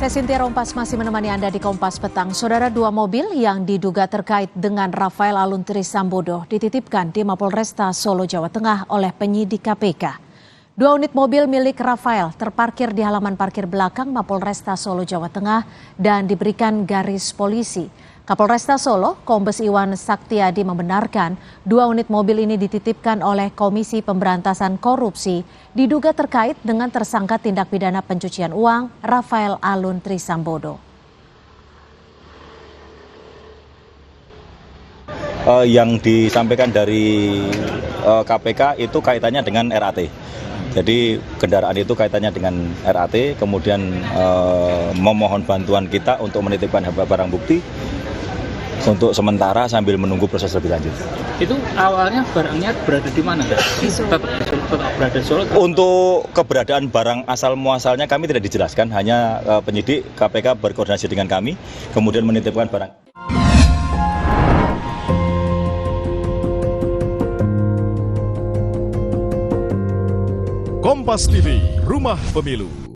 Saya Cynthia Rompas masih menemani Anda di Kompas Petang. Saudara, dua mobil yang diduga terkait dengan Rafael Alun Trisambodo dititipkan di Mapolresta Solo, Jawa Tengah oleh penyidik KPK. Dua unit mobil milik Rafael terparkir di halaman parkir belakang Mapolresta Solo, Jawa Tengah dan diberikan garis polisi. Kapolresta Solo, Kombes Iwan Saktiadi membenarkan dua unit mobil ini dititipkan oleh Komisi Pemberantasan Korupsi diduga terkait dengan tersangka tindak pidana pencucian uang Rafael Alun Trisambodo. Yang disampaikan dari KPK itu kaitannya dengan RAT. Jadi kendaraan itu kaitannya dengan RAT, kemudian memohon bantuan kita untuk menitipkan barang bukti untuk sementara sambil menunggu proses lebih lanjut. Itu awalnya barangnya berada di mana? Tetap berada di Solo? Untuk keberadaan barang asal muasalnya kami tidak dijelaskan, hanya penyidik KPK berkoordinasi dengan kami, kemudian menitipkan barang. Kompas TV, Rumah Pemilu.